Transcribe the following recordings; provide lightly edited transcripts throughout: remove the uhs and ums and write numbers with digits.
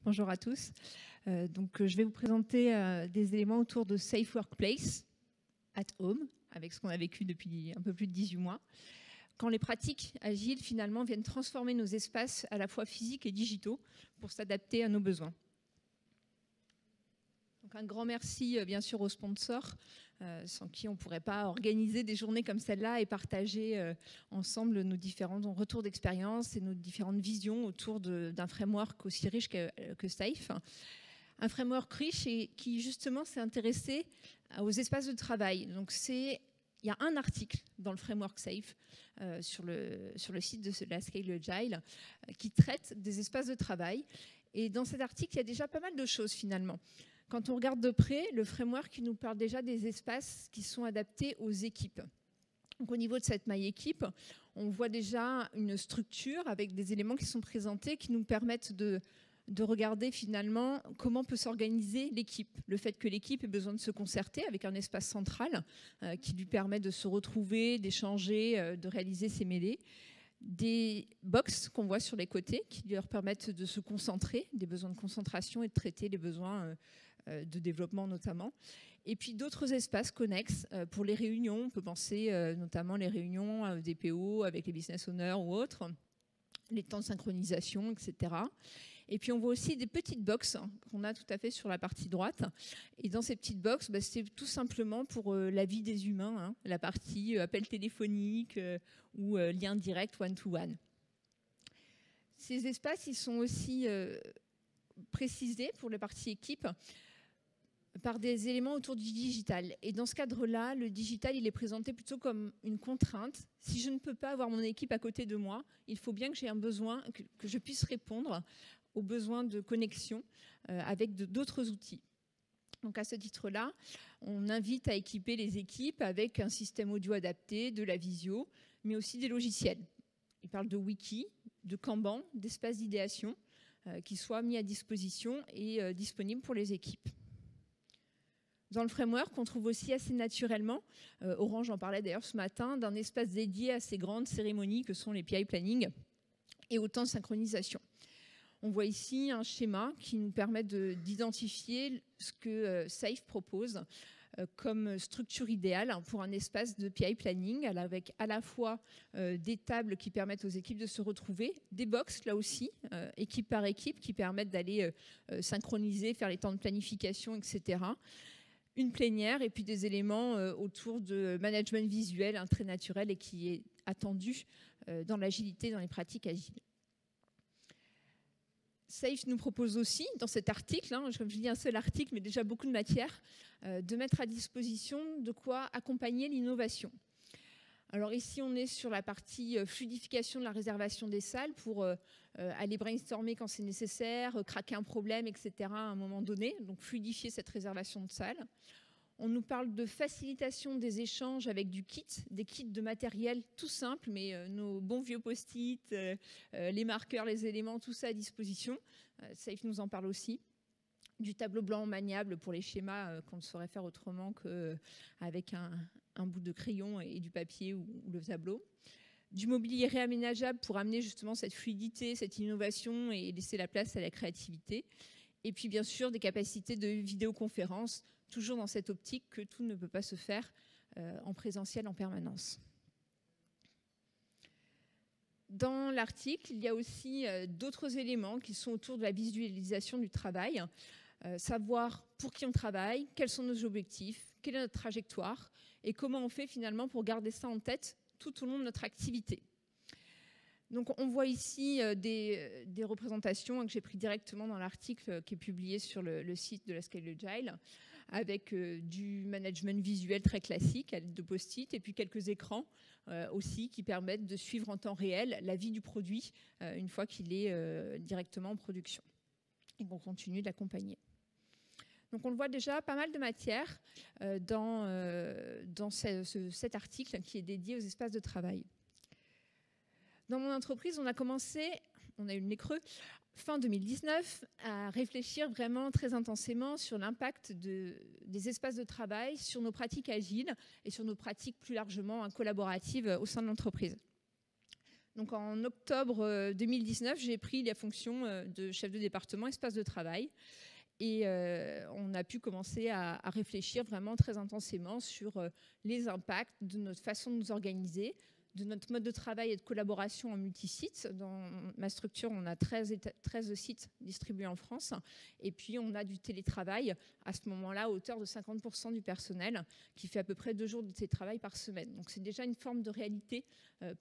Bonjour à tous. Je vais vous présenter des éléments autour de Safe Workplace at Home, avec ce qu'on a vécu depuis un peu plus de 18 mois. Quand les pratiques agiles, finalement, viennent transformer nos espaces à la fois physiques et digitaux pour s'adapter à nos besoins. Donc un grand merci, bien sûr, aux sponsors, sans qui on ne pourrait pas organiser des journées comme celle-là et partager ensemble nos différents retours d'expérience et nos différentes visions autour d'un framework aussi riche que Safe. Un framework riche et qui, justement, s'est intéressé aux espaces de travail. Donc, il y a un article dans le framework Safe sur le site de la Scale Agile qui traite des espaces de travail. Et dans cet article, il y a déjà pas mal de choses, finalement. Quand on regarde de près, le framework nous parle déjà des espaces qui sont adaptés aux équipes. Donc, au niveau de cette maille équipe, on voit déjà une structure avec des éléments qui sont présentés qui nous permettent de regarder finalement comment peut s'organiser l'équipe. Le fait que l'équipe ait besoin de se concerter avec un espace central qui lui permet de se retrouver, d'échanger, de réaliser ses mêlées. Des box qu'on voit sur les côtés qui leur permettent de se concentrer, des besoins de concentration et de traiter les besoins de développement notamment. Et puis d'autres espaces connexes pour les réunions. On peut penser notamment les réunions des PO avec les business owners ou autres, les temps de synchronisation, etc. Et puis on voit aussi des petites boxes qu'on a tout à fait sur la partie droite. Et dans ces petites boxes, c'est tout simplement pour la vie des humains, la partie appel téléphonique ou lien direct one-to-one. Ces espaces, ils sont aussi précisés pour la partie équipe par des éléments autour du digital. Et dans ce cadre-là, le digital, il est présenté plutôt comme une contrainte. Si je ne peux pas avoir mon équipe à côté de moi, il faut bien que j'ai un besoin, que je puisse répondre aux besoins de connexion avec d'autres outils. Donc à ce titre-là, on invite à équiper les équipes avec un système audio adapté, de la visio, mais aussi des logiciels. Il parle de wiki, de Kanban, d'espaces d'idéation qui soient mis à disposition et disponibles pour les équipes. Dans le framework, on trouve aussi assez naturellement, Orange en parlait d'ailleurs ce matin, d'un espace dédié à ces grandes cérémonies que sont les PI planning et au temps de synchronisation. On voit ici un schéma qui nous permet d'identifier ce que Safe propose comme structure idéale pour un espace de PI planning avec à la fois des tables qui permettent aux équipes de se retrouver, des box là aussi, équipe par équipe, qui permettent d'aller synchroniser, faire les temps de planification, etc. Une plénière et puis des éléments autour de management visuel très naturel et qui est attendu dans l'agilité, dans les pratiques agiles. Safe nous propose aussi, dans cet article, comme je dis un seul article, mais déjà beaucoup de matière, de mettre à disposition de quoi accompagner l'innovation. Alors ici, on est sur la partie fluidification de la réservation des salles pour aller brainstormer quand c'est nécessaire, craquer un problème, etc. à un moment donné, donc fluidifier cette réservation de salles. On nous parle de facilitation des échanges avec du kit, des kits de matériel tout simple, mais nos bons vieux post-it, les marqueurs, les éléments, tout ça à disposition. Safe nous en parle aussi. Du tableau blanc maniable pour les schémas qu'on ne saurait faire autrement qu'avec un bout de crayon et du papier ou le tableau. Du mobilier réaménageable pour amener justement cette fluidité, cette innovation et laisser la place à la créativité. Et puis bien sûr des capacités de vidéoconférence, toujours dans cette optique que tout ne peut pas se faire en présentiel en permanence. Dans l'article, il y a aussi d'autres éléments qui sont autour de la visualisation du travail, savoir pour qui on travaille, quels sont nos objectifs, quelle est notre trajectoire et comment on fait finalement pour garder ça en tête tout au long de notre activité. Donc on voit ici des représentations que j'ai prises directement dans l'article qui est publié sur le site de la Scale Agile, avec du management visuel très classique à l'aide de post-it et puis quelques écrans aussi qui permettent de suivre en temps réel la vie du produit une fois qu'il est directement en production. Et on continue de l'accompagner. Donc on le voit déjà, pas mal de matière dans cet article qui est dédié aux espaces de travail. Dans mon entreprise, on a eu le nez creux, fin 2019, à réfléchir vraiment très intensément sur l'impact des espaces de travail, sur nos pratiques agiles et sur nos pratiques plus largement collaboratives au sein de l'entreprise. Donc en octobre 2019, j'ai pris la fonction de chef de département espace de travail. Et on a pu commencer à réfléchir vraiment très intensément sur les impacts de notre façon de nous organiser, de notre mode de travail et de collaboration en multisites. Dans ma structure, on a 13 sites distribués en France. Et puis, on a du télétravail à ce moment-là à hauteur de 50% du personnel qui fait à peu près 2 jours de télétravail par semaine. Donc, c'est déjà une forme de réalité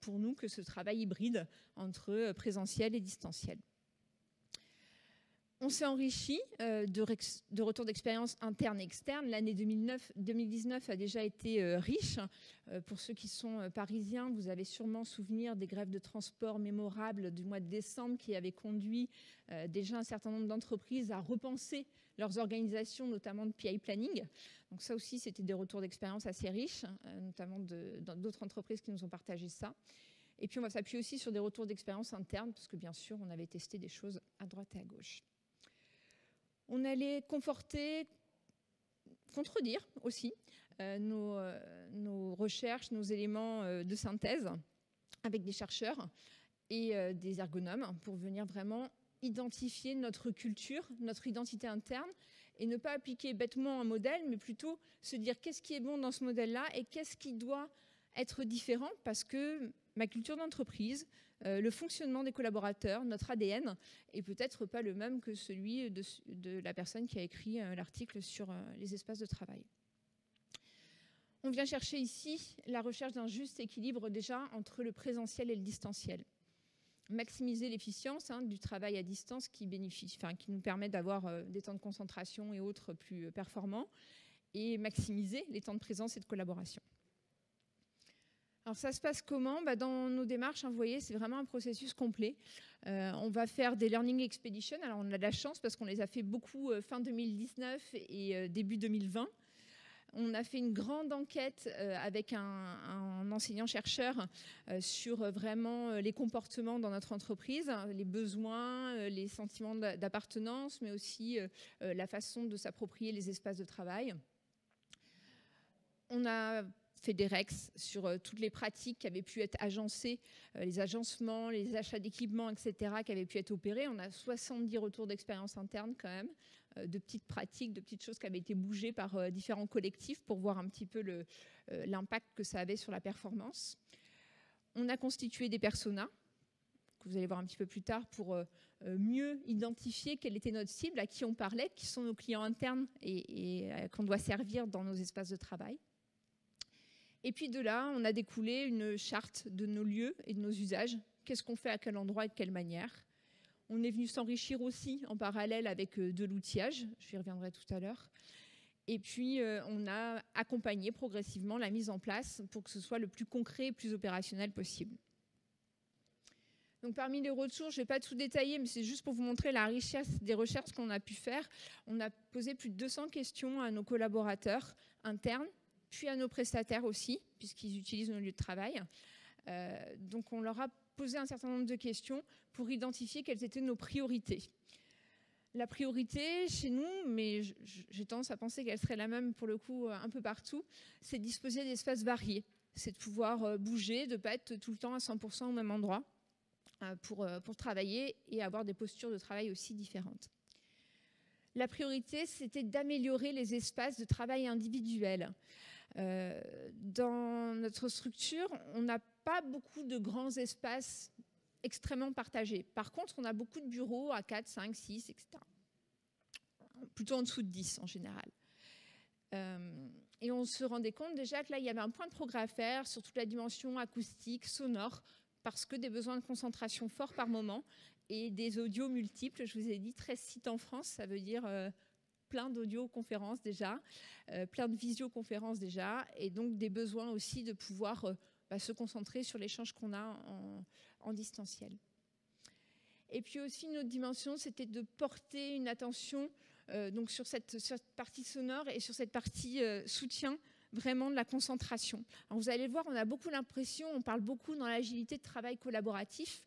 pour nous que ce travail hybride entre présentiel et distanciel. On s'est enrichi de retours d'expérience internes et externes. L'année 2019 a déjà été riche. Pour ceux qui sont parisiens, vous avez sûrement souvenir des grèves de transport mémorables du mois de décembre qui avaient conduit déjà un certain nombre d'entreprises à repenser leurs organisations, notamment de PI Planning. Donc ça aussi, c'était des retours d'expérience assez riches, notamment d'autres entreprises qui nous ont partagé ça. Et puis, on va s'appuyer aussi sur des retours d'expérience internes, parce que bien sûr, on avait testé des choses à droite et à gauche. On allait conforter, contredire aussi nos recherches, nos éléments de synthèse avec des chercheurs et des ergonomes pour venir vraiment identifier notre culture, notre identité interne et ne pas appliquer bêtement un modèle, mais plutôt se dire qu'est-ce qui est bon dans ce modèle-là et qu'est-ce qui doit être différent parce que ma culture d'entreprise, le fonctionnement des collaborateurs, notre ADN, est peut-être pas le même que celui de la personne qui a écrit l'article sur les espaces de travail. On vient chercher ici la recherche d'un juste équilibre déjà entre le présentiel et le distanciel. Maximiser l'efficience du travail à distance qui nous permet d'avoir des temps de concentration et autres plus performants et maximiser les temps de présence et de collaboration. Alors ça se passe comment ? Dans nos démarches, vous voyez, c'est vraiment un processus complet. On va faire des Learning Expeditions. Alors on a de la chance parce qu'on les a fait beaucoup fin 2019 et début 2020. On a fait une grande enquête avec un enseignant-chercheur sur vraiment les comportements dans notre entreprise, les besoins, les sentiments d'appartenance, mais aussi la façon de s'approprier les espaces de travail. On a fait des REX sur toutes les pratiques qui avaient pu être agencées, les agencements, les achats d'équipements, etc., qui avaient pu être opérés. On a 70 retours d'expérience interne quand même, de petites pratiques, de petites choses qui avaient été bougées par différents collectifs pour voir un petit peu l'impact que ça avait sur la performance. On a constitué des personas, que vous allez voir un petit peu plus tard, pour mieux identifier quelle était notre cible, à qui on parlait, qui sont nos clients internes et qu'on doit servir dans nos espaces de travail. Et puis de là, on a découlé une charte de nos lieux et de nos usages. Qu'est-ce qu'on fait à quel endroit et de quelle manière ? On est venu s'enrichir aussi en parallèle avec de l'outillage. Je y reviendrai tout à l'heure. Et puis, on a accompagné progressivement la mise en place pour que ce soit le plus concret et plus opérationnel possible. Donc, parmi les retours, je ne vais pas tout détailler, mais c'est juste pour vous montrer la richesse des recherches qu'on a pu faire. On a posé plus de 200 questions à nos collaborateurs internes, puis à nos prestataires aussi, puisqu'ils utilisent nos lieux de travail. Donc, on leur a posé un certain nombre de questions pour identifier quelles étaient nos priorités. La priorité chez nous, mais j'ai tendance à penser qu'elle serait la même pour le coup un peu partout, c'est de disposer d'espaces variés. C'est de pouvoir bouger, de ne pas être tout le temps à 100% au même endroit pour travailler et avoir des postures de travail aussi différentes. La priorité, c'était d'améliorer les espaces de travail individuels. Dans notre structure, on n'a pas beaucoup de grands espaces extrêmement partagés. Par contre, on a beaucoup de bureaux à 4, 5, 6, etc. Plutôt en dessous de 10 en général. Et on se rendait compte déjà que là, il y avait un point de progrès à faire sur toute la dimension acoustique, sonore, parce que des besoins de concentration forts par moment et des audios multiples. Je vous ai dit 13 sites en France, ça veut dire plein d'audioconférences déjà, plein de visioconférences déjà, et donc des besoins aussi de pouvoir se concentrer sur l'échange qu'on a en distanciel. Et puis aussi une autre dimension, c'était de porter une attention donc sur cette partie sonore et sur cette partie soutien vraiment de la concentration. Alors vous allez le voir, on a beaucoup l'impression, on parle beaucoup dans l'agilité de travail collaboratif.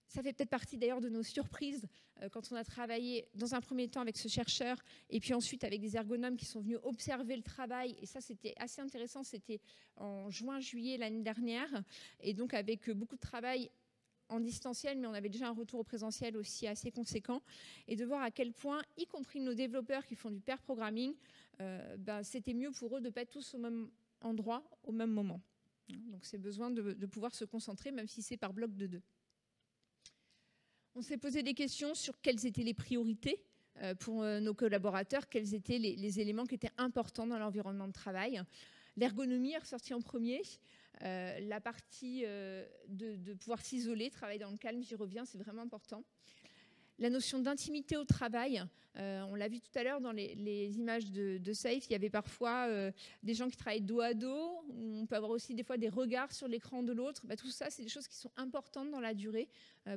Ça fait peut-être partie d'ailleurs de nos surprises quand on a travaillé dans un premier temps avec ce chercheur et puis ensuite avec des ergonomes qui sont venus observer le travail. Et ça, c'était assez intéressant. C'était en juin-juillet l'année dernière. Et donc avec beaucoup de travail en distanciel, mais on avait déjà un retour au présentiel aussi assez conséquent, et de voir à quel point, y compris nos développeurs qui font du pair programming, c'était mieux pour eux de ne pas être tous au même endroit au même moment. Donc c'est besoin de pouvoir se concentrer, même si c'est par bloc de 2. On s'est posé des questions sur quelles étaient les priorités pour nos collaborateurs, quels étaient les éléments qui étaient importants dans l'environnement de travail. L'ergonomie est ressortie en premier. La partie de pouvoir s'isoler, travailler dans le calme, j'y reviens, c'est vraiment important. La notion d'intimité au travail, on l'a vu tout à l'heure dans les images de Safe, il y avait parfois des gens qui travaillent dos à dos, on peut avoir aussi des fois des regards sur l'écran de l'autre. Tout ça, c'est des choses qui sont importantes dans la durée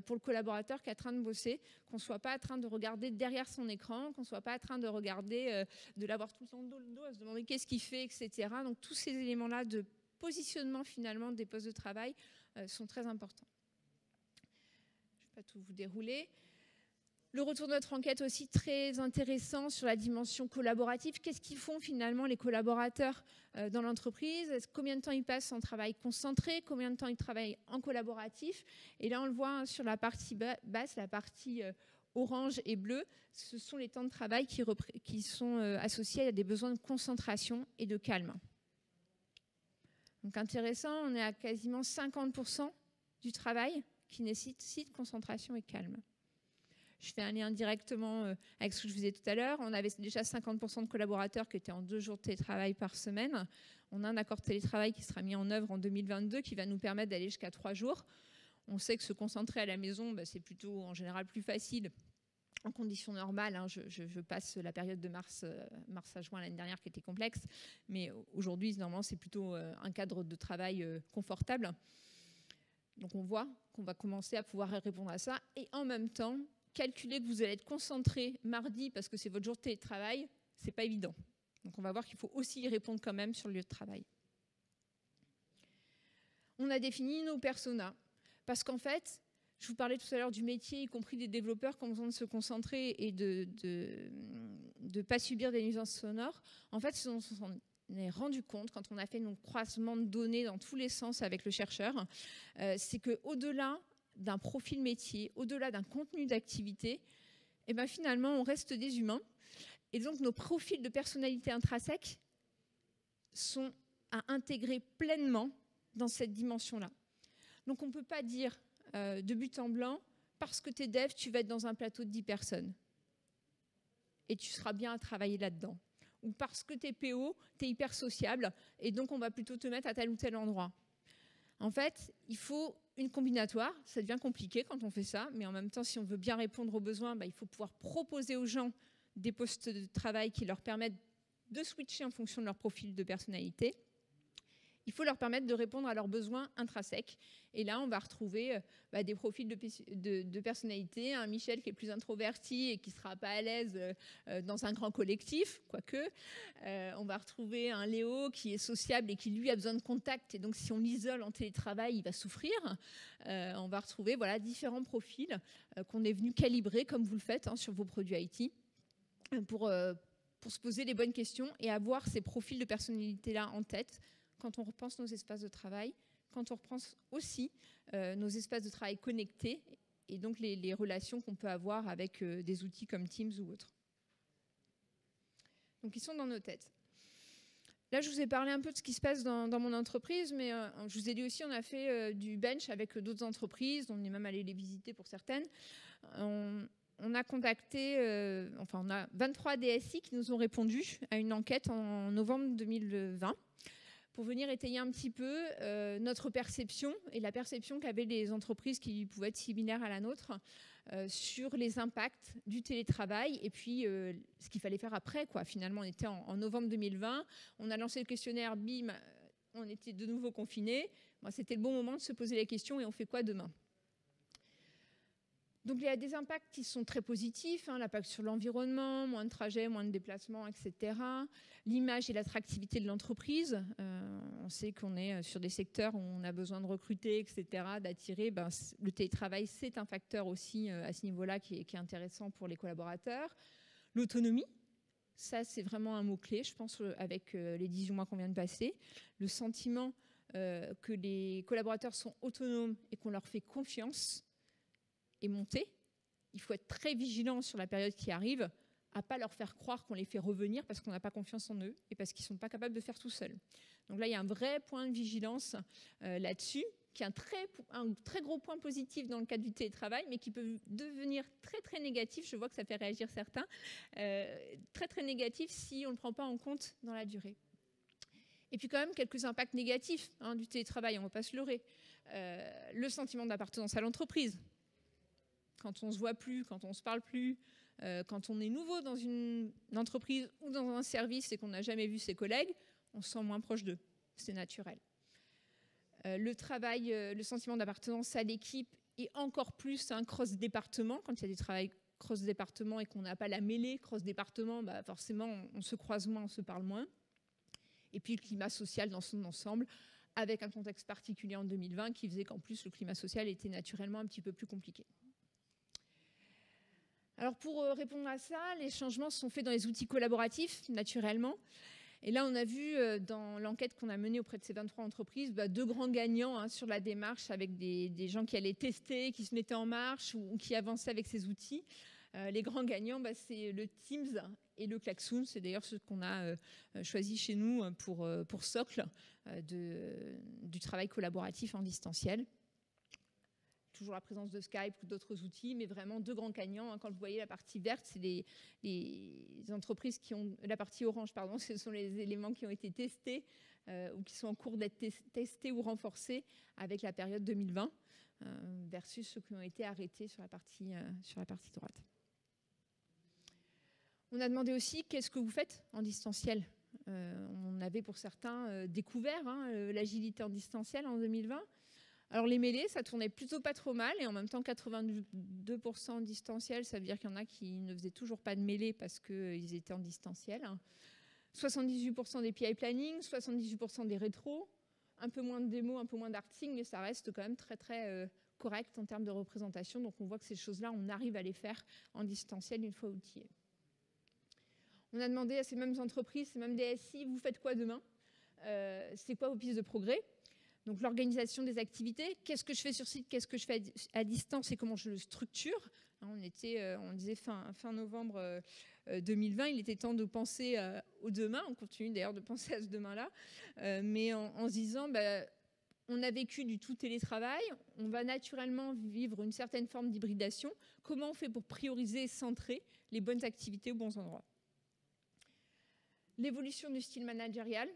pour le collaborateur qui est en train de bosser, qu'on ne soit pas en train de regarder derrière son écran, qu'on ne soit pas en train de regarder, de l'avoir tout le temps dans le dos, à se demander qu'est-ce qu'il fait, etc. Donc tous ces éléments-là de positionnement finalement des postes de travail sont très importants. Je ne vais pas tout vous dérouler. Le retour de notre enquête aussi très intéressant sur la dimension collaborative. Qu'est-ce qu'ils font finalement les collaborateurs dans l'entreprise? Combien de temps ils passent en travail concentré? Combien de temps ils travaillent en collaboratif? Et là, on le voit sur la partie basse, la partie orange et bleue. Ce sont les temps de travail qui sont associés à des besoins de concentration et de calme. Donc intéressant, on est à quasiment 50% du travail qui nécessite concentration et calme. Je fais un lien directement avec ce que je vous disais tout à l'heure. On avait déjà 50% de collaborateurs qui étaient en 2 jours de télétravail par semaine. On a un accord de télétravail qui sera mis en œuvre en 2022 qui va nous permettre d'aller jusqu'à 3 jours. On sait que se concentrer à la maison, c'est plutôt en général plus facile en conditions normales. Je passe la période de mars à juin l'année dernière qui était complexe. Mais aujourd'hui, normalement, c'est plutôt un cadre de travail confortable. Donc on voit qu'on va commencer à pouvoir répondre à ça. Et en même temps, calculer que vous allez être concentré mardi parce que c'est votre jour de télétravail, c'est pas évident. Donc on va voir qu'il faut aussi y répondre quand même sur le lieu de travail. On a défini nos personas parce qu'en fait, je vous parlais tout à l'heure du métier, y compris des développeurs qui ont besoin de se concentrer et de ne pas subir des nuisances sonores. En fait, on s'en est rendu compte quand on a fait nos croisements de données dans tous les sens avec le chercheur, c'est qu'au-delà d'un profil métier, au-delà d'un contenu d'activité, finalement, on reste des humains. Et donc, nos profils de personnalité intrinsèque sont à intégrer pleinement dans cette dimension-là. Donc, on ne peut pas dire de but en blanc, parce que tu es dev, tu vas être dans un plateau de 10 personnes. Et tu seras bien à travailler là-dedans. Ou parce que tu es PO, tu es hyper sociable, et donc on va plutôt te mettre à tel ou tel endroit. En fait, il faut une combinatoire. Ça devient compliqué quand on fait ça, mais en même temps, si on veut bien répondre aux besoins, il faut pouvoir proposer aux gens des postes de travail qui leur permettent de switcher en fonction de leur profil de personnalité. Il faut leur permettre de répondre à leurs besoins intrinsèques. Et là, on va retrouver des profils de personnalité. Un Michel qui est plus introverti et qui ne sera pas à l'aise dans un grand collectif, quoique. On va retrouver un Léo qui est sociable et qui, lui, a besoin de contact. Et donc, si on l'isole en télétravail, il va souffrir. On va retrouver différents profils qu'on est venu calibrer, comme vous le faites sur vos produits IT, pour se poser les bonnes questions et avoir ces profils de personnalité-là en tête quand on repense nos espaces de travail, quand on repense aussi nos espaces de travail connectés et donc les relations qu'on peut avoir avec des outils comme Teams ou autres. Donc, ils sont dans nos têtes. Là, je vous ai parlé un peu de ce qui se passe dans mon entreprise, mais je vous ai dit aussi, on a fait du bench avec d'autres entreprises, on est même allé les visiter pour certaines. On a contacté, on a 23 DSI qui nous ont répondu à une enquête en novembre 2020 pour venir étayer un petit peu notre perception et la perception qu'avaient les entreprises qui pouvaient être similaires à la nôtre sur les impacts du télétravail et puis ce qu'il fallait faire après, quoi. Finalement, on était en novembre 2020, on a lancé le questionnaire, bim, on était de nouveau confinés. C'était le bon moment de se poser la question, et on fait quoi demain ? Donc, il y a des impacts qui sont très positifs, l'impact sur l'environnement, moins de trajets, moins de déplacements, etc. L'image et l'attractivité de l'entreprise. On sait qu'on est sur des secteurs où on a besoin de recruter, etc., d'attirer. Le télétravail, c'est un facteur aussi à ce niveau-là qui est intéressant pour les collaborateurs. L'autonomie, ça, c'est vraiment un mot-clé, je pense, avec les 18 mois qu'on vient de passer. Le sentiment que les collaborateurs sont autonomes et qu'on leur fait confiance. est montée. Il faut être très vigilant sur la période qui arrive, à ne pas leur faire croire qu'on les fait revenir parce qu'on n'a pas confiance en eux et parce qu'ils ne sont pas capables de faire tout seuls. Donc là, il y a un vrai point de vigilance là-dessus, qui est un très gros point positif dans le cadre du télétravail, mais qui peut devenir très très négatif, je vois que ça fait réagir certains, très très négatif si on ne le prend pas en compte dans la durée. Et puis quand même quelques impacts négatifs du télétravail, on ne va pas se leurrer. Le sentiment d'appartenance à l'entreprise. Quand on ne se voit plus, quand on ne se parle plus, quand on est nouveau dans une entreprise ou dans un service et qu'on n'a jamais vu ses collègues, on se sent moins proche d'eux. C'est naturel. Le sentiment d'appartenance à l'équipe et encore plus un cross-département. Quand il y a des travails cross-département et qu'on n'a pas la mêlée cross-département, forcément on se croise moins, on se parle moins. Et puis le climat social dans son ensemble, avec un contexte particulier en 2020 qui faisait qu'en plus le climat social était naturellement un petit peu plus compliqué. Alors pour répondre à ça, les changements sont faits dans les outils collaboratifs, naturellement. Et là, on a vu dans l'enquête qu'on a menée auprès de ces 23 entreprises, deux grands gagnants sur la démarche avec des gens qui allaient tester, qui se mettaient en marche ou qui avançaient avec ces outils. Les grands gagnants, c'est le Teams et le Klaxoon. C'est d'ailleurs ce qu'on a choisi chez nous pour socle du travail collaboratif en distanciel. Toujours la présence de Skype ou d'autres outils, mais vraiment deux grands gagnants. Quand vous voyez la partie verte, c'est les entreprises qui ont... La partie orange, pardon, ce sont les éléments qui ont été testés ou qui sont en cours d'être testés ou renforcés avec la période 2020 versus ceux qui ont été arrêtés sur la partie droite. On a demandé aussi qu'est-ce que vous faites en distanciel. On avait pour certains découvert l'agilité en distanciel en 2020. Alors les mêlées, ça tournait plutôt pas trop mal et en même temps 82% en distanciel, ça veut dire qu'il y en a qui ne faisaient toujours pas de mêlées parce qu'ils étaient en distanciel. 78% des PI planning, 78% des rétros, un peu moins de démos, un peu moins d'arting, mais ça reste quand même très très correct en termes de représentation. Donc on voit que ces choses-là, on arrive à les faire en distanciel une fois outillés. On a demandé à ces mêmes entreprises, ces mêmes DSI, vous faites quoi demain ? C'est quoi vos pistes de progrès ? Donc l'organisation des activités, qu'est-ce que je fais sur site, qu'est-ce que je fais à distance et comment je le structure. On disait fin novembre 2020, il était temps de penser au demain. On continue d'ailleurs de penser à ce demain-là, mais en se disant, on a vécu du tout télétravail, on va naturellement vivre une certaine forme d'hybridation. Comment on fait pour prioriser et centrer les bonnes activités aux bons endroits ? L'évolution du style managérial.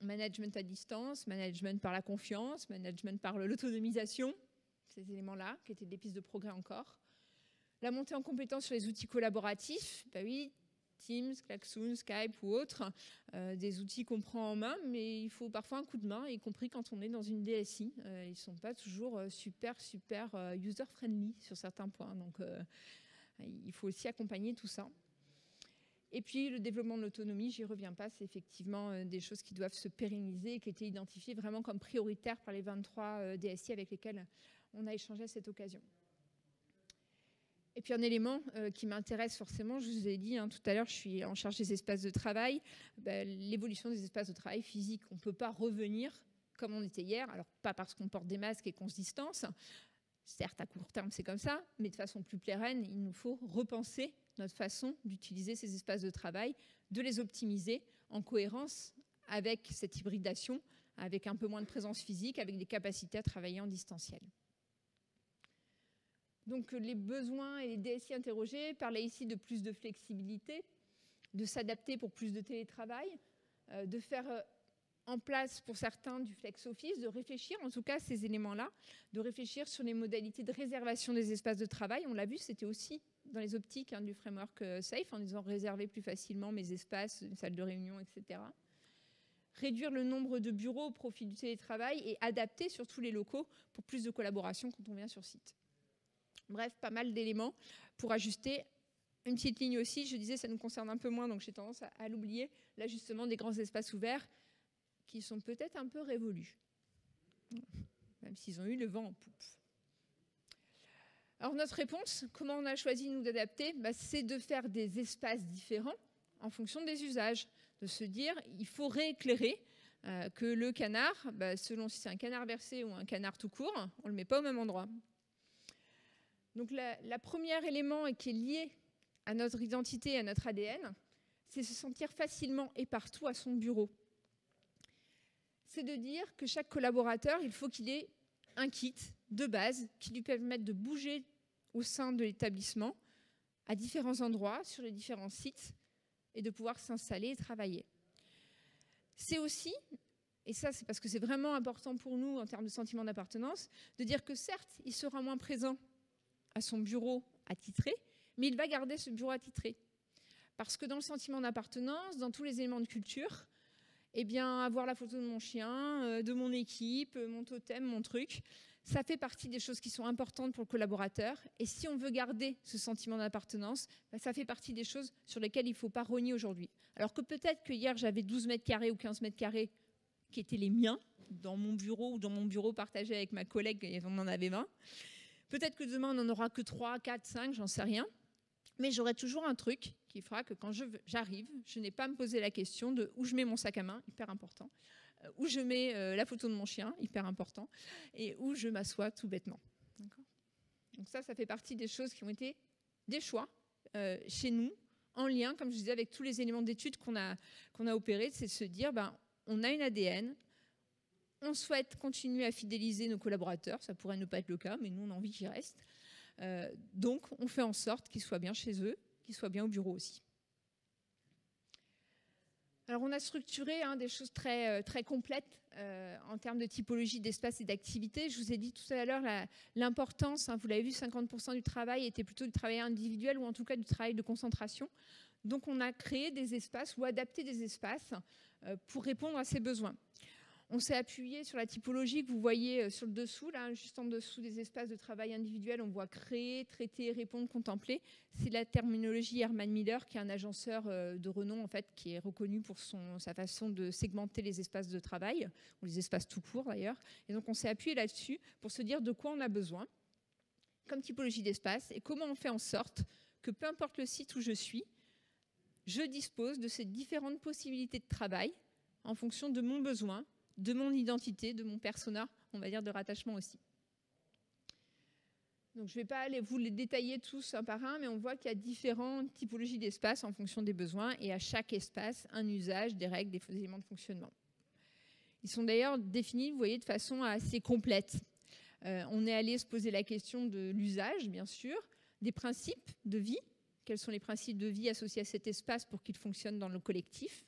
Management à distance, management par la confiance, management par l'autonomisation, ces éléments-là, qui étaient des pistes de progrès encore. La montée en compétence sur les outils collaboratifs, oui, Teams, Klaxoon, Skype ou autres, des outils qu'on prend en main, mais il faut parfois un coup de main, y compris quand on est dans une DSI. Ils ne sont pas toujours super user-friendly sur certains points, donc il faut aussi accompagner tout ça. Et puis le développement de l'autonomie, j'y reviens pas, c'est effectivement des choses qui doivent se pérenniser et qui étaient identifiées vraiment comme prioritaires par les 23 DSI avec lesquels on a échangé à cette occasion. Et puis un élément qui m'intéresse forcément, je vous ai dit tout à l'heure, je suis en charge des espaces de travail, l'évolution des espaces de travail physiques, on ne peut pas revenir comme on était hier, alors pas parce qu'on porte des masques et qu'on se distance, certes à court terme c'est comme ça, mais de façon plus pérenne, il nous faut repenser notre façon d'utiliser ces espaces de travail, de les optimiser en cohérence avec cette hybridation, avec un peu moins de présence physique, avec des capacités à travailler en distanciel. Donc les besoins et les DSI interrogés parlaient ici de plus de flexibilité, de s'adapter pour plus de télétravail, de faire en place pour certains du flex office, de réfléchir en tout cas à ces éléments-là, de réfléchir sur les modalités de réservation des espaces de travail. On l'a vu, c'était aussi dans les optiques du framework SAFE, en disant réserver plus facilement mes espaces, une salle de réunion, etc. Réduire le nombre de bureaux au profit du télétravail et adapter surtout les locaux pour plus de collaboration quand on vient sur site. Bref, pas mal d'éléments pour ajuster. Une petite ligne aussi, je disais, ça nous concerne un peu moins, donc j'ai tendance à l'oublier, l'ajustement des grands espaces ouverts qui sont peut-être un peu révolus, même s'ils ont eu le vent en poupe. Alors notre réponse, comment on a choisi nous d'adapter, c'est de faire des espaces différents en fonction des usages, de se dire il faut rééclairer que le canard, selon si c'est un canard versé ou un canard tout court, on ne le met pas au même endroit. Donc le premier élément qui est lié à notre identité et à notre ADN, c'est se sentir facilement et partout à son bureau. C'est de dire que chaque collaborateur, il faut qu'il ait un kit de base qui lui permette de bouger au sein de l'établissement, à différents endroits, sur les différents sites, et de pouvoir s'installer et travailler. C'est aussi, et ça c'est parce que c'est vraiment important pour nous en termes de sentiment d'appartenance, de dire que certes, il sera moins présent à son bureau attitré, mais il va garder ce bureau attitré. Parce que dans le sentiment d'appartenance, dans tous les éléments de culture, eh bien, avoir la photo de mon chien, de mon équipe, mon totem, mon truc, ça fait partie des choses qui sont importantes pour le collaborateur. Et si on veut garder ce sentiment d'appartenance, ça fait partie des choses sur lesquelles il ne faut pas rogner aujourd'hui. Alors que peut-être que hier, j'avais 12 mètres carrés ou 15 mètres carrés qui étaient les miens dans mon bureau ou dans mon bureau partagé avec ma collègue, et on en avait 20. Peut-être que demain, on n'en aura que 3, 4, 5, j'en sais rien. Mais j'aurai toujours un truc qui fera que quand j'arrive, je n'ai pas à me poser la question de où je mets mon sac à main, hyper important, où je mets la photo de mon chien, hyper important, et où je m'assois tout bêtement. Donc ça fait partie des choses qui ont été des choix chez nous, en lien, comme je disais, avec tous les éléments d'études qu'on a opérés, c'est de se dire, on a une ADN, on souhaite continuer à fidéliser nos collaborateurs, ça pourrait ne pas être le cas, mais nous, on a envie qu'ils restent. Donc, on fait en sorte qu'ils soient bien chez eux, qu'ils soient bien au bureau aussi. Alors, on a structuré des choses très, très complètes en termes de typologie d'espace et d'activité. Je vous ai dit tout à l'heure l'importance, vous l'avez vu, 50% du travail était plutôt du travail individuel ou en tout cas du travail de concentration. Donc, on a créé des espaces ou adapté des espaces pour répondre à ces besoins. On s'est appuyé sur la typologie que vous voyez sur le dessous, là, juste en dessous des espaces de travail individuels. On voit créer, traiter, répondre, contempler. C'est la terminologie Herman Miller, qui est un agenceur de renom, en fait, qui est reconnu pour sa façon de segmenter les espaces de travail, ou les espaces tout court d'ailleurs. Et donc on s'est appuyé là-dessus pour se dire de quoi on a besoin comme typologie d'espace et comment on fait en sorte que peu importe le site où je suis, je dispose de ces différentes possibilités de travail en fonction de mon besoin, de mon identité, de mon persona, on va dire de rattachement aussi. Donc je ne vais pas aller vous les détailler tous un par un, mais on voit qu'il y a différentes typologies d'espace en fonction des besoins et à chaque espace, un usage, des règles, des éléments de fonctionnement. Ils sont d'ailleurs définis, vous voyez, de façon assez complète. On est allé se poser la question de l'usage, bien sûr, des principes de vie. Quels sont les principes de vie associés à cet espace pour qu'il fonctionne dans le collectif?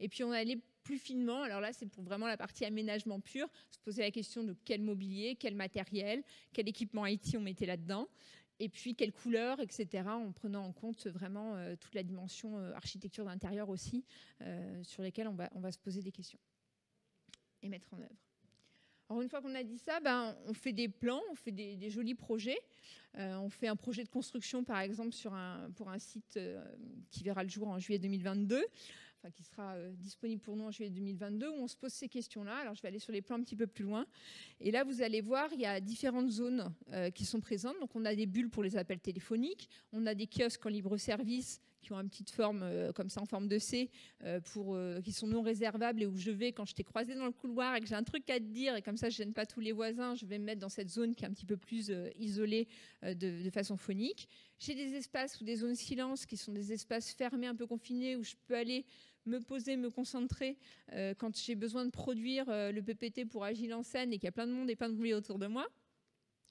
Et puis on est allé plus finement, alors là c'est pour vraiment la partie aménagement pur, se poser la question de quel mobilier, quel matériel, quel équipement IT on mettait là-dedans, et puis quelle couleur, etc., en prenant en compte vraiment toute la dimension architecture d'intérieur aussi, sur lesquelles on va se poser des questions et mettre en œuvre. Alors une fois qu'on a dit ça, on fait des plans, on fait des jolis projets. On fait un projet de construction, par exemple, pour un site qui verra le jour en juillet 2022, enfin qui sera disponible pour nous en juillet 2022, où on se pose ces questions-là. Alors je vais aller sur les plans un petit peu plus loin. Et là, vous allez voir, il y a différentes zones qui sont présentes. Donc on a des bulles pour les appels téléphoniques, on a des kiosques en libre service qui ont une petite forme comme ça en forme de C, qui sont non réservables et où je vais, quand je t'ai croisé dans le couloir et que j'ai un truc à te dire et comme ça je gêne pas tous les voisins, je vais me mettre dans cette zone qui est un petit peu plus isolée de façon phonique. J'ai des espaces ou des zones silence qui sont des espaces fermés, un peu confinés, où je peux aller me poser, me concentrer quand j'ai besoin de produire le PPT pour Agile en scène et qu'il y a plein de monde et plein de bruit autour de moi.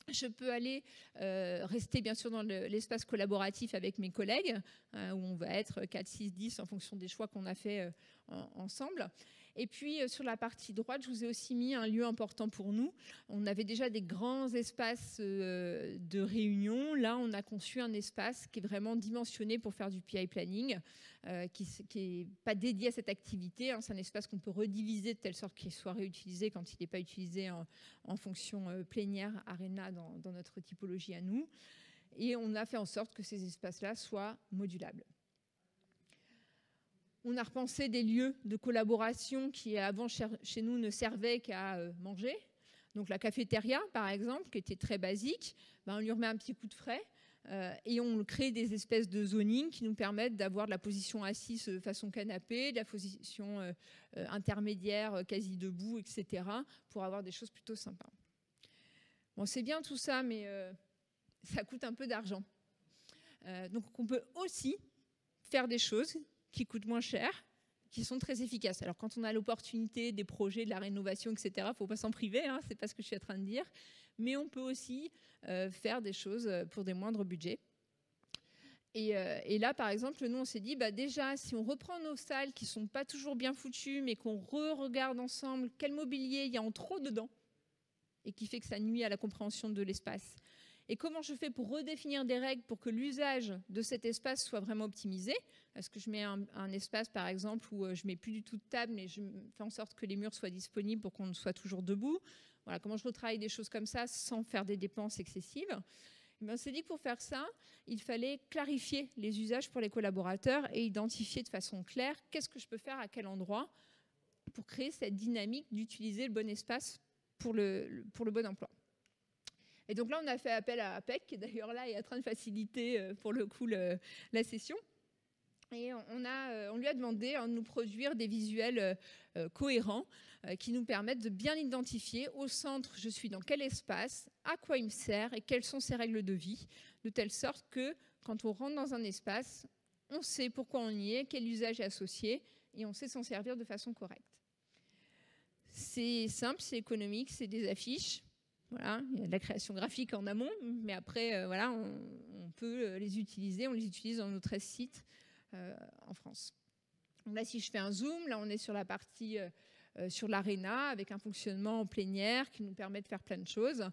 Je peux aller rester bien sûr dans l'espace collaboratif avec mes collègues, où on va être 4, 6, 10 en fonction des choix qu'on a fait ensemble. Et puis sur la partie droite, je vous ai aussi mis un lieu important pour nous. On avait déjà des grands espaces de réunion. Là, on a conçu un espace qui est vraiment dimensionné pour faire du PI planning, qui n'est pas dédié à cette activité. C'est un espace qu'on peut rediviser de telle sorte qu'il soit réutilisé quand il n'est pas utilisé en fonction plénière, arena dans notre typologie à nous. Et on a fait en sorte que ces espaces-là soient modulables. On a repensé des lieux de collaboration qui avant chez nous ne servaient qu'à manger. Donc la cafétéria, par exemple, qui était très basique, on lui remet un petit coup de frais et on crée des espèces de zoning qui nous permettent d'avoir de la position assise façon canapé, de la position intermédiaire quasi debout, etc., pour avoir des choses plutôt sympas. Bon, c'est bien tout ça, mais ça coûte un peu d'argent. Donc on peut aussi faire des choses qui coûtent moins cher, qui sont très efficaces. Alors quand on a l'opportunité des projets, de la rénovation, etc., il ne faut pas s'en priver, hein, c'est pas ce que je suis en train de dire, mais on peut aussi faire des choses pour des moindres budgets. Et là, par exemple, nous, on s'est dit, déjà, si on reprend nos salles qui ne sont pas toujours bien foutues, mais qu'on regarde ensemble quel mobilier il y a en trop dedans, et qui fait que ça nuit à la compréhension de l'espace, et comment je fais pour redéfinir des règles pour que l'usage de cet espace soit vraiment optimisé. Est-ce que je mets un espace, par exemple, où je ne mets plus du tout de table, mais je fais en sorte que les murs soient disponibles pour qu'on soit toujours debout. Voilà, comment je retravaille des choses comme ça sans faire des dépenses excessives. On s'est dit que pour faire ça, il fallait clarifier les usages pour les collaborateurs et identifier de façon claire qu'est-ce que je peux faire à quel endroit pour créer cette dynamique d'utiliser le bon espace pour le bon emploi. Et donc là, on a fait appel à APEC, qui est d'ailleurs là et en train de faciliter pour le coup la session. Et on lui a demandé de nous produire des visuels cohérents qui nous permettent de bien identifier au centre, je suis dans quel espace, à quoi il me sert et quelles sont ses règles de vie, de telle sorte que quand on rentre dans un espace, on sait pourquoi on y est, quel usage est associé et on sait s'en servir de façon correcte. C'est simple, c'est économique, c'est des affiches. Voilà, il y a de la création graphique en amont, mais après, voilà, on peut les utiliser. On les utilise dans nos 13 sites en France. Donc là, si je fais un zoom, là, on est sur la partie sur l'Arena avec un fonctionnement en plénière qui nous permet de faire plein de choses,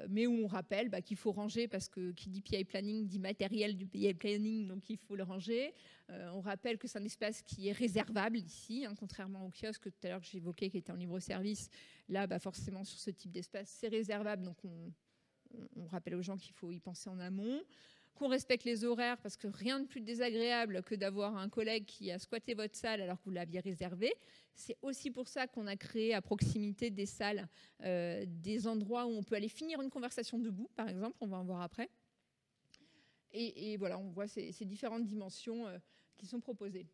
mais où on rappelle qu'il faut ranger parce que qui dit PI planning dit matériel du PI planning, donc il faut le ranger. On rappelle que c'est un espace qui est réservable ici, hein, contrairement au kiosque tout à l'heure que j'évoquais qui était en libre service. Là, forcément, sur ce type d'espace, c'est réservable, donc on rappelle aux gens qu'il faut y penser en amont. Qu'on respecte les horaires, parce que rien de plus désagréable que d'avoir un collègue qui a squatté votre salle alors que vous l'aviez réservée. C'est aussi pour ça qu'on a créé à proximité des salles des endroits où on peut aller finir une conversation debout, par exemple, on va en voir après. Et voilà, on voit ces différentes dimensions qui sont proposées.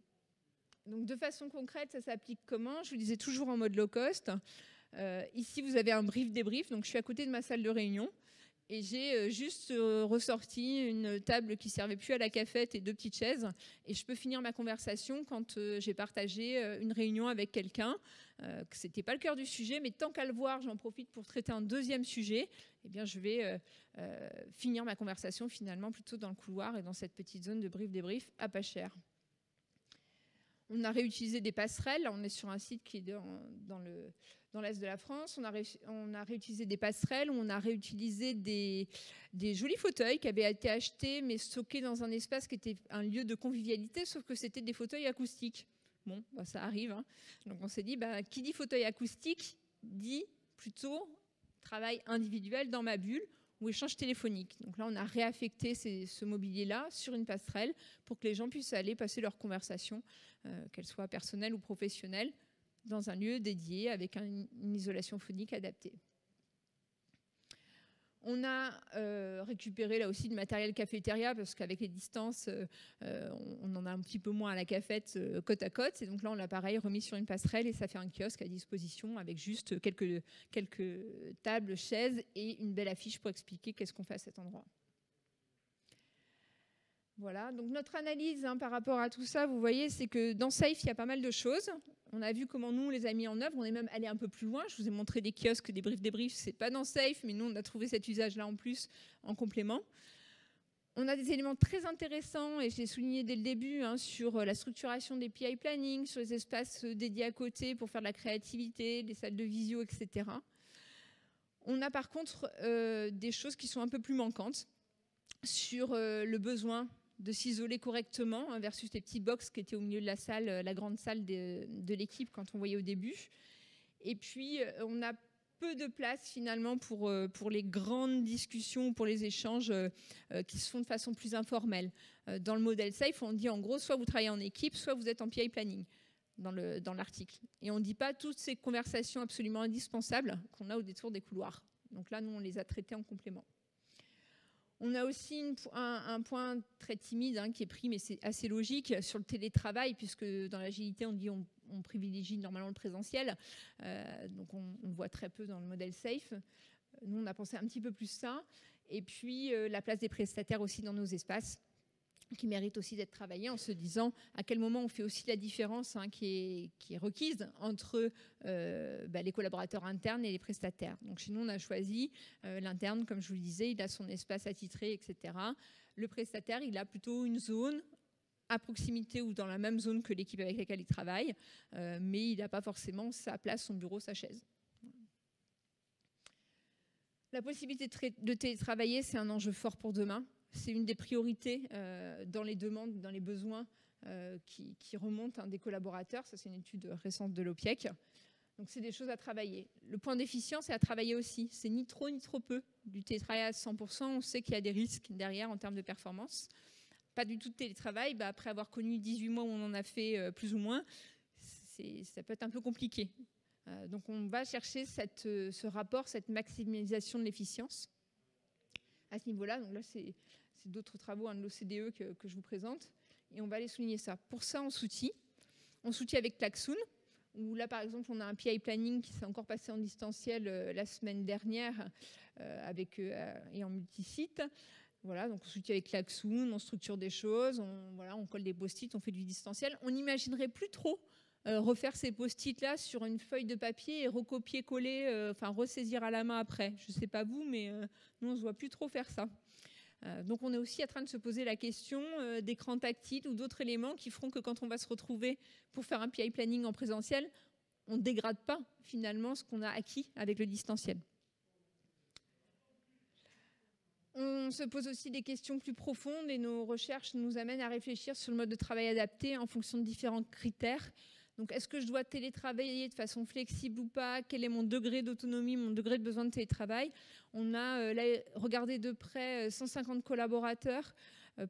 Donc de façon concrète, ça s'applique comment? Je vous disais toujours en mode low cost. Ici, vous avez un brief-débrief, donc je suis à côté de ma salle de réunion. Et j'ai juste ressorti une table qui ne servait plus à la cafette et 2 petites chaises. Et je peux finir ma conversation quand j'ai partagé une réunion avec quelqu'un. Ce n'était pas le cœur du sujet, mais tant qu'à le voir, j'en profite pour traiter un deuxième sujet. Eh bien, je vais finir ma conversation finalement plutôt dans le couloir et dans cette petite zone de brief-débrief à pas cher. On a réutilisé des passerelles. On est sur un site qui est dans l'est de la France. On a réutilisé des passerelles. On a réutilisé des jolis fauteuils qui avaient été achetés mais stockés dans un espace qui était un lieu de convivialité, sauf que c'était des fauteuils acoustiques. Bon, ça arrive. Hein. Donc on s'est dit, qui dit fauteuil acoustique dit plutôt travail individuel dans ma bulle ou échange téléphonique. Donc là, on a réaffecté ce mobilier-là sur une passerelle pour que les gens puissent aller passer leur conversation, qu'elle soit personnelle ou professionnelle, dans un lieu dédié avec une isolation phonique adaptée. On a récupéré là aussi du matériel cafétéria parce qu'avec les distances, on en a un petit peu moins à la cafette côte à côte. Et donc là, on l'a pareil remis sur une passerelle et ça fait un kiosque à disposition avec juste quelques tables, chaises et une belle affiche pour expliquer qu'est-ce qu'on fait à cet endroit. Voilà, donc notre analyse par rapport à tout ça, vous voyez, c'est que dans Safe, il y a pas mal de choses. On a vu comment nous, on les a mis en œuvre. On est même allé un peu plus loin. Je vous ai montré des kiosques, des débriefs. C'est pas dans Safe, mais nous, on a trouvé cet usage-là en plus, en complément. On a des éléments très intéressants, et je l'ai souligné dès le début, sur la structuration des PI planning, sur les espaces dédiés à côté pour faire de la créativité, les salles de visio, etc. On a par contre des choses qui sont un peu plus manquantes sur le besoin de s'isoler correctement versus les petits box qui étaient au milieu de la salle, la grande salle de l'équipe quand on voyait au début. Et puis, on a peu de place finalement pour les grandes discussions, pour les échanges qui se font de façon plus informelle. Dans le modèle Safe, on dit en gros, soit vous travaillez en équipe, soit vous êtes en PI planning dans l'article. Et on ne dit pas toutes ces conversations absolument indispensables qu'on a au détour des couloirs. Donc là, nous, on les a traitées en complément. On a aussi un point très timide qui est pris, mais c'est assez logique, sur le télétravail, puisque dans l'agilité, on dit on privilégie normalement le présentiel. Donc on le voit très peu dans le modèle Safe. Nous, on a pensé un petit peu plus ça. Et puis la place des prestataires aussi dans nos espaces, qui mérite aussi d'être travaillé en se disant à quel moment on fait aussi la différence qui est requise entre les collaborateurs internes et les prestataires. Donc chez nous, on a choisi l'interne, comme je vous le disais, il a son espace attitré, etc. Le prestataire, il a plutôt une zone à proximité ou dans la même zone que l'équipe avec laquelle il travaille, mais il n'a pas forcément sa place, son bureau, sa chaise. La possibilité de télétravailler, c'est un enjeu fort pour demain. C'est une des priorités dans les demandes, dans les besoins qui remontent des collaborateurs. Ça, c'est une étude récente de l'OPIEC. Donc, c'est des choses à travailler. Le point d'efficience, c'est à travailler aussi. C'est ni trop ni trop peu. Du télétravail à 100%, on sait qu'il y a des risques derrière en termes de performance. Pas du tout de télétravail. Après avoir connu 18 mois où on en a fait plus ou moins, ça peut être un peu compliqué. Donc, on va chercher ce rapport, cette maximisation de l'efficience à ce niveau-là. Donc là, c'est d'autres travaux de l'OCDE que je vous présente. Et on va aller souligner ça. Pour ça, on s'outille. On s'outille avec Klaxoon, où là, par exemple, on a un PI planning qui s'est encore passé en distanciel la semaine dernière et en multisite. Voilà, donc on s'outille avec Klaxoon, on structure des choses, on colle des post-it, on fait du distanciel. On n'imaginerait plus trop refaire ces post-it là sur une feuille de papier et recopier-coller, ressaisir à la main après. Je ne sais pas vous, mais nous, on ne se voit plus trop faire ça. Donc on est aussi en train de se poser la question d'écran tactile ou d'autres éléments qui feront que quand on va se retrouver pour faire un PI planning en présentiel, on ne dégrade pas finalement ce qu'on a acquis avec le distanciel. On se pose aussi des questions plus profondes et nos recherches nous amènent à réfléchir sur le mode de travail adapté en fonction de différents critères. Donc, est-ce que je dois télétravailler de façon flexible ou pas? Quel est mon degré d'autonomie, mon degré de besoin de télétravail? On a regardé de près 150 collaborateurs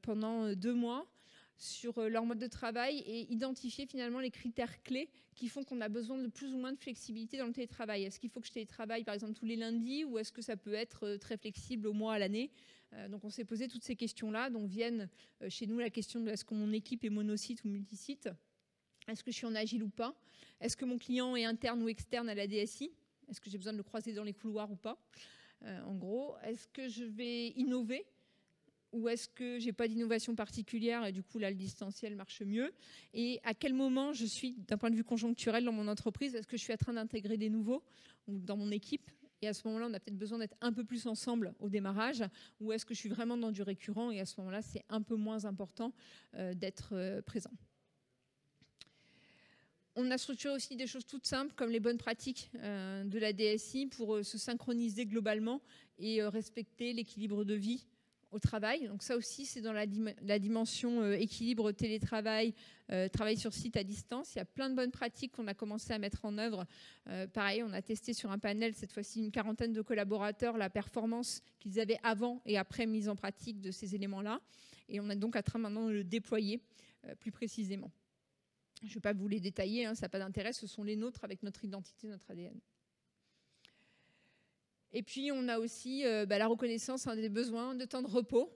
pendant 2 mois sur leur mode de travail et identifié finalement les critères clés qui font qu'on a besoin de plus ou moins de flexibilité dans le télétravail. Est-ce qu'il faut que je télétravaille par exemple tous les lundis ou est-ce que ça peut être très flexible au mois, à l'année? Donc on s'est posé toutes ces questions-là, dont viennent chez nous la question de est-ce que mon équipe est monosite ou multisite? Est-ce que je suis en agile ou pas? Est-ce que mon client est interne ou externe à la DSI? Est-ce que j'ai besoin de le croiser dans les couloirs ou pas? En gros, est-ce que je vais innover? Ou est-ce que j'ai pas d'innovation particulière et du coup là le distanciel marche mieux? Et à quel moment je suis d'un point de vue conjoncturel dans mon entreprise? Est-ce que je suis en train d'intégrer des nouveaux ou dans mon équipe? Et à ce moment-là, on a peut-être besoin d'être un peu plus ensemble au démarrage. Ou est-ce que je suis vraiment dans du récurrent? Et à ce moment-là, c'est un peu moins important d'être présent. On a structuré aussi des choses toutes simples comme les bonnes pratiques de la DSI pour se synchroniser globalement et respecter l'équilibre de vie au travail. Donc ça aussi, c'est dans la dimension équilibre télétravail, travail sur site à distance. Il y a plein de bonnes pratiques qu'on a commencé à mettre en œuvre. Pareil, on a testé sur un panel, cette fois-ci une quarantaine de collaborateurs, la performance qu'ils avaient avant et après mise en pratique de ces éléments-là. Et on est donc en train maintenant de le déployer plus précisément. Je ne vais pas vous les détailler, ça n'a pas d'intérêt, ce sont les nôtres avec notre identité, notre ADN. Et puis, on a aussi la reconnaissance des besoins de temps de repos,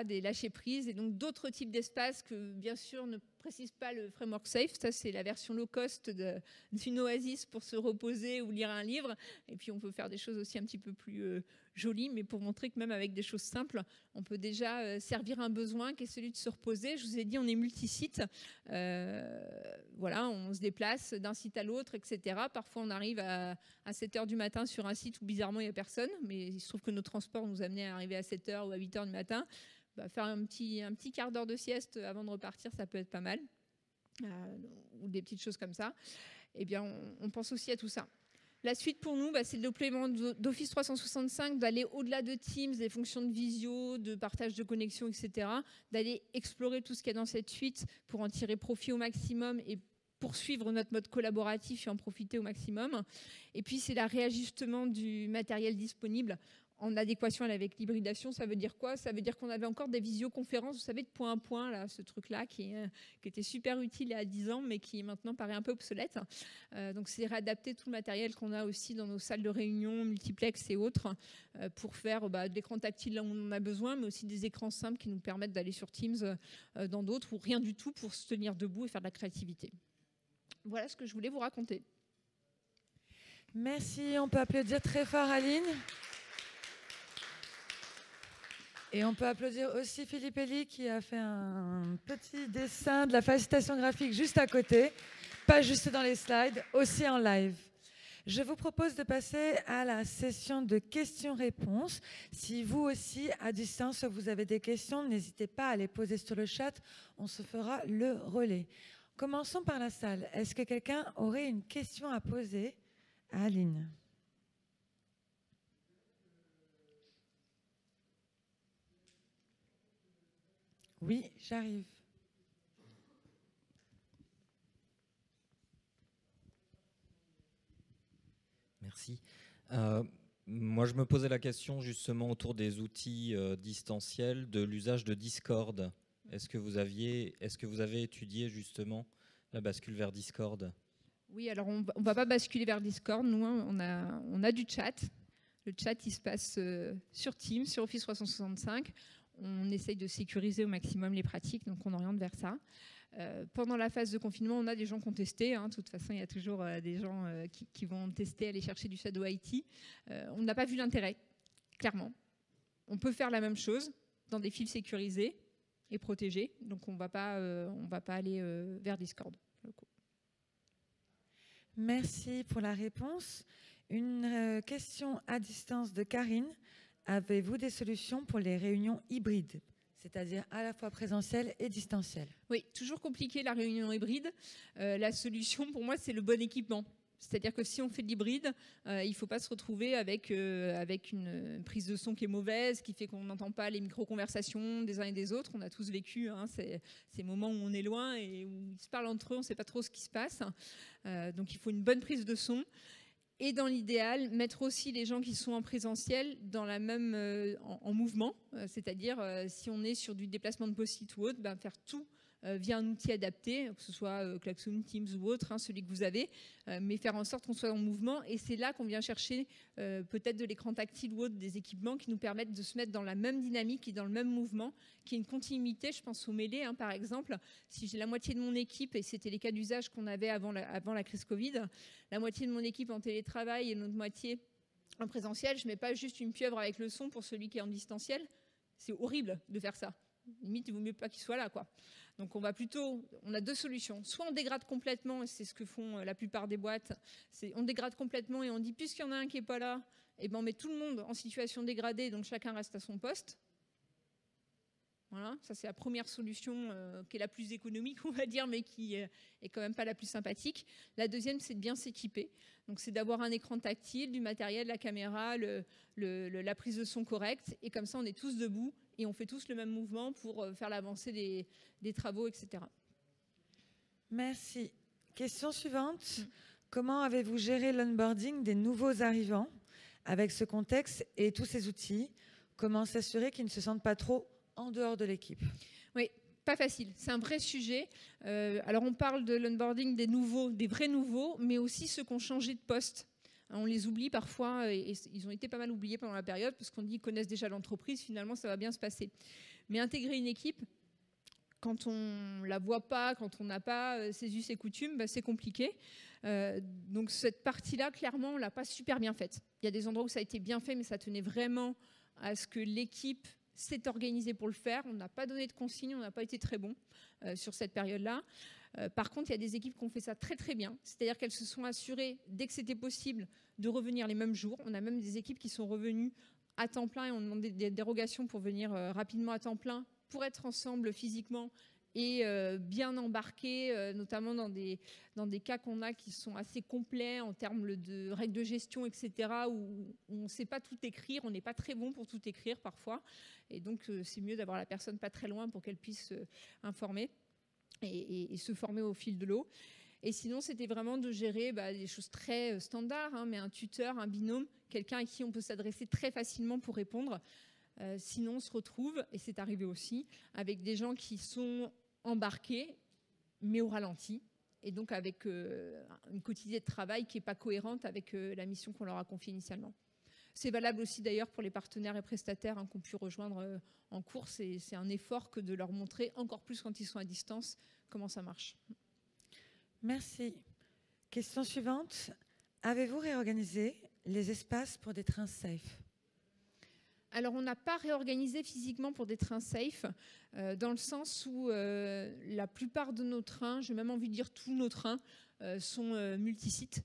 des lâcher-prises et donc d'autres types d'espaces que, bien sûr, ne précise pas le framework SAFE. Ça, c'est la version low cost d'une oasis pour se reposer ou lire un livre. Et puis, on peut faire des choses aussi un petit peu plus jolies, mais pour montrer que même avec des choses simples, on peut déjà servir un besoin qui est celui de se reposer. Je vous ai dit, on est multisite. On se déplace d'un site à l'autre, etc. Parfois, on arrive à 7 h du matin sur un site où bizarrement, il n'y a personne. Mais il se trouve que nos transports nous amenaient à arriver à 7 h ou à 8 h du matin. Faire un petit quart d'heure de sieste avant de repartir, ça peut être pas mal. Ou des petites choses comme ça. Eh bien, on pense aussi à tout ça. La suite pour nous, c'est le déploiement d'Office 365, d'aller au-delà de Teams, des fonctions de visio, de partage de connexion, etc. D'aller explorer tout ce qu'il y a dans cette suite pour en tirer profit au maximum et poursuivre notre mode collaboratif et en profiter au maximum. Et puis, c'est le réajustement du matériel disponible en adéquation avec l'hybridation. Ça veut dire quoi? Ça veut dire qu'on avait encore des visioconférences, vous savez, de point à point, là, ce truc-là qui était super utile il y a 10 ans, mais qui maintenant paraît un peu obsolète. Donc, c'est réadapter tout le matériel qu'on a aussi dans nos salles de réunion, multiplex et autres, pour faire de l'écran tactile là où on en a besoin, mais aussi des écrans simples qui nous permettent d'aller sur Teams dans d'autres, ou rien du tout pour se tenir debout et faire de la créativité. Voilà ce que je voulais vous raconter. Merci, on peut applaudir très fort Aline. Et on peut applaudir aussi Philippe Elie qui a fait un petit dessin de la facilitation graphique juste à côté, pas juste dans les slides, aussi en live. Je vous propose de passer à la session de questions-réponses. Si vous aussi, à distance, vous avez des questions, n'hésitez pas à les poser sur le chat, on se fera le relais. Commençons par la salle. Est-ce que quelqu'un aurait une question à poser à Aline ? Oui, j'arrive. Merci. Moi, je me posais la question justement autour des outils distanciels, de l'usage de Discord. Est-ce que vous avez étudié justement la bascule vers Discord? Oui, alors on ne va pas basculer vers Discord. Nous, hein, on a du chat. Le chat, il se passe sur Teams, sur Office 365. On essaye de sécuriser au maximum les pratiques, donc on oriente vers ça. Pendant la phase de confinement, on a des gens qui ont testé. Hein. De toute façon, il y a toujours des gens qui vont tester, aller chercher du shadow IT. On n'a pas vu l'intérêt, clairement. On peut faire la même chose dans des fils sécurisés et protégés. Donc, on ne va pas aller vers Discord. Merci pour la réponse. Une question à distance de Karine. Avez-vous des solutions pour les réunions hybrides, c'est-à-dire à la fois présentielles et distancielles? Oui, toujours compliqué la réunion hybride. La solution pour moi, c'est le bon équipement. C'est-à-dire que si on fait de l'hybride, il ne faut pas se retrouver avec une prise de son qui est mauvaise, qui fait qu'on n'entend pas les micro-conversations des uns et des autres. On a tous vécu ces moments où on est loin et où ils se parlent entre eux, on ne sait pas trop ce qui se passe. Donc il faut une bonne prise de son. Et dans l'idéal, mettre aussi les gens qui sont en présentiel dans la même, en mouvement. C'est-à-dire, si on est sur du déplacement de post-it ou autre, faire tout via un outil adapté, que ce soit Klaxoon, Teams ou autre, celui que vous avez, mais faire en sorte qu'on soit en mouvement. Et c'est là qu'on vient chercher peut-être de l'écran tactile ou autre, des équipements qui nous permettent de se mettre dans la même dynamique et dans le même mouvement, qui est une continuité. Je pense aux mêlées, par exemple. Si j'ai la moitié de mon équipe, et c'était les cas d'usage qu'on avait avant la crise Covid, la moitié de mon équipe en télétravail et l'autre moitié en présentiel, je ne mets pas juste une pieuvre avec le son pour celui qui est en distanciel. C'est horrible de faire ça. Limite, il vaut mieux pas qu'il soit là, quoi. Donc on a deux solutions. Soit on dégrade complètement, et c'est ce que font la plupart des boîtes, on dégrade complètement et on dit puisqu'il y en a un qui n'est pas là, on met tout le monde en situation dégradée, donc chacun reste à son poste. Voilà, ça c'est la première solution qui est la plus économique, on va dire, mais qui est quand même pas la plus sympathique. La deuxième, c'est de bien s'équiper. Donc c'est d'avoir un écran tactile, du matériel, la caméra, la prise de son correcte, et comme ça on est tous debout et on fait tous le même mouvement pour faire l'avancée des travaux, etc. Merci. Question suivante. Comment avez-vous géré l'onboarding des nouveaux arrivants avec ce contexte et tous ces outils? Comment s'assurer qu'ils ne se sentent pas trop en dehors de l'équipe? Oui, pas facile. C'est un vrai sujet. Alors on parle de l'onboarding des nouveaux, des vrais nouveaux, mais aussi ceux qui ont changé de poste. On les oublie parfois, et ils ont été pas mal oubliés pendant la période, parce qu'on dit qu'ils connaissent déjà l'entreprise, finalement ça va bien se passer. Mais intégrer une équipe, quand on la voit pas, quand on n'a pas ses us et coutumes, c'est compliqué. Donc cette partie-là, clairement, on l'a pas super bien faite. Il y a des endroits où ça a été bien fait, mais ça tenait vraiment à ce que l'équipe s'est organisée pour le faire. On n'a pas donné de consignes, on n'a pas été très bon sur cette période-là. Par contre, il y a des équipes qui ont fait ça très très bien. C'est-à-dire qu'elles se sont assurées, dès que c'était possible, de revenir les mêmes jours. On a même des équipes qui sont revenues à temps plein et ont demandé des dérogations pour venir rapidement à temps plein, pour être ensemble physiquement et bien embarqués, notamment dans des cas qu'on a qui sont assez complets en termes de règles de gestion, etc., où on ne sait pas tout écrire, on n'est pas très bon pour tout écrire parfois. Et donc, c'est mieux d'avoir la personne pas très loin pour qu'elle puisse informer. Et se former au fil de l'eau. Et sinon, c'était vraiment de gérer des choses très standards, mais un tuteur, un binôme, quelqu'un à qui on peut s'adresser très facilement pour répondre. Sinon, on se retrouve, et c'est arrivé aussi, avec des gens qui sont embarqués, mais au ralenti, et donc avec une quotidienne de travail qui n'est pas cohérente avec la mission qu'on leur a confiée initialement. C'est valable aussi d'ailleurs pour les partenaires et prestataires qui ont pu rejoindre en course, et c'est un effort que de leur montrer, encore plus quand ils sont à distance, comment ça marche. Merci. Question suivante. Avez-vous réorganisé les espaces pour des trains safe? Alors, on n'a pas réorganisé physiquement pour des trains safe, dans le sens où la plupart de nos trains, j'ai même envie de dire tous nos trains, sont multisites.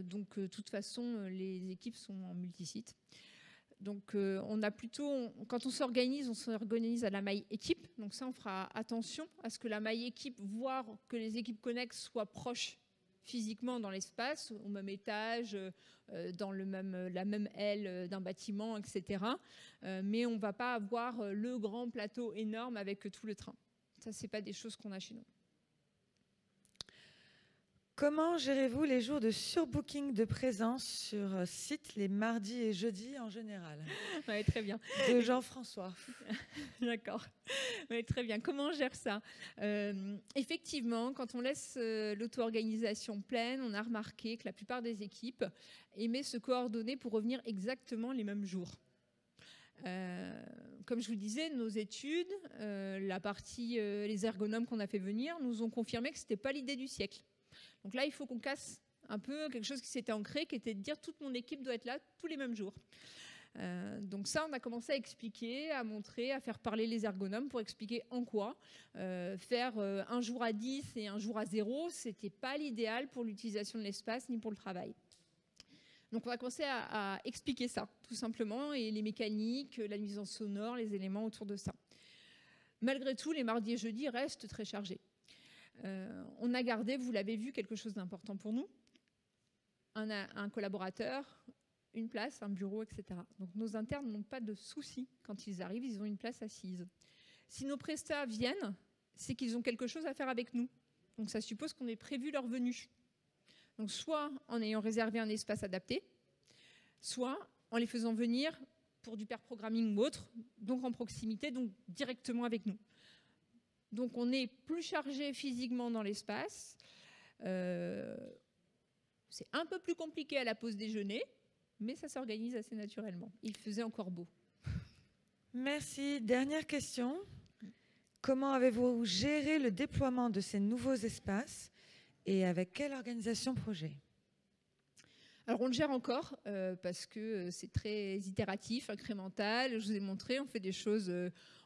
Donc, de toute façon, les équipes sont en multisite. Donc, on a plutôt, quand on s'organise à la maille équipe. Donc ça, on fera attention à ce que la maille équipe, voire que les équipes connexes soient proches physiquement dans l'espace, au même étage, dans la même aile d'un bâtiment, etc. Mais on ne va pas avoir le grand plateau énorme avec tout le train. Ça, ce n'est pas des choses qu'on a chez nous. Comment gérez-vous les jours de surbooking de présence sur site les mardis et jeudis en général? Ouais, très bien. De Jean-François. D'accord. Oui, très bien. Comment on gère ça? Effectivement, quand on laisse l'auto-organisation pleine, on a remarqué que la plupart des équipes aimaient se coordonner pour revenir exactement les mêmes jours. Comme je vous le disais, nos études, la partie les ergonomes qu'on a fait venir, nous ont confirmé que ce n'était pas l'idée du siècle. Donc là, il faut qu'on casse un peu quelque chose qui s'était ancré, qui était de dire toute mon équipe doit être là tous les mêmes jours. Donc ça, on a commencé à expliquer, à montrer, à faire parler les ergonomes pour expliquer en quoi. Faire un jour à 10 et un jour à 0, ce n'était pas l'idéal pour l'utilisation de l'espace ni pour le travail. Donc on a commencé à expliquer ça, tout simplement, et les mécaniques, la nuisance sonore, les éléments autour de ça. Malgré tout, les mardis et jeudis restent très chargés. On a gardé, vous l'avez vu, quelque chose d'important pour nous. Un collaborateur, une place, un bureau, etc. Donc nos internes n'ont pas de soucis quand ils arrivent, ils ont une place assise. Si nos prestats viennent, c'est qu'ils ont quelque chose à faire avec nous. Donc ça suppose qu'on ait prévu leur venue. Donc soit en ayant réservé un espace adapté, soit en les faisant venir pour du pair programming ou autre, donc en proximité, donc directement avec nous. Donc on est plus chargé physiquement dans l'espace. C'est un peu plus compliqué à la pause déjeuner, mais ça s'organise assez naturellement. Il faisait encore beau. Merci. Dernière question. Comment avez-vous géré le déploiement de ces nouveaux espaces et avec quelle organisation projet? Alors on le gère encore parce que c'est très itératif, incrémental. Je vous ai montré, on fait des choses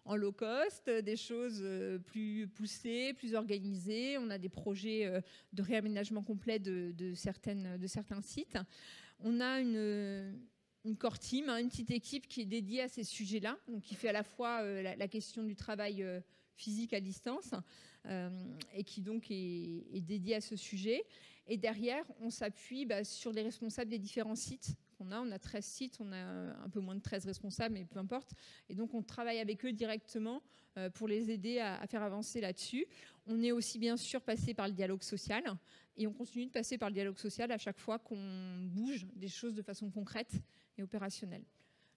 en low cost, des choses plus poussées, plus organisées. On a des projets de réaménagement complet de certains sites. On a une core team, une petite équipe qui est dédiée à ces sujets-là, donc qui fait à la fois la question du travail physique à distance et qui donc est dédiée à ce sujet. Et derrière, on s'appuie sur les responsables des différents sites qu'on a. On a 13 sites, on a un peu moins de 13 responsables, mais peu importe. Et donc, on travaille avec eux directement pour les aider à faire avancer là-dessus. On est aussi, bien sûr, passé par le dialogue social. Et on continue de passer par le dialogue social à chaque fois qu'on bouge des choses de façon concrète et opérationnelle.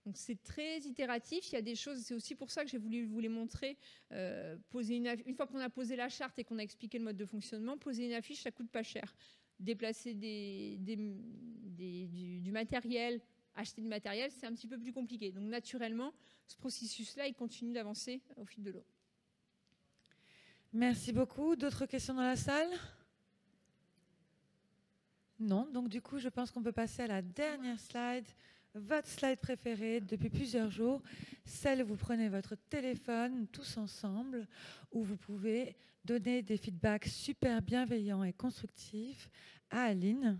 Donc c'est très itératif, il y a des choses, c'est aussi pour ça que j'ai voulu vous les montrer. Une fois qu'on a posé la charte et qu'on a expliqué le mode de fonctionnement, poser une affiche, ça coûte pas cher. Déplacer du matériel, acheter du matériel, c'est un petit peu plus compliqué. Donc naturellement, ce processus-là, il continue d'avancer au fil de l'eau. Merci beaucoup. D'autres questions dans la salle? Non, donc du coup, je pense qu'on peut passer à la dernière slide. Votre slide préférée depuis plusieurs jours, celle où vous prenez votre téléphone tous ensemble, où vous pouvez donner des feedbacks super bienveillants et constructifs à Aline.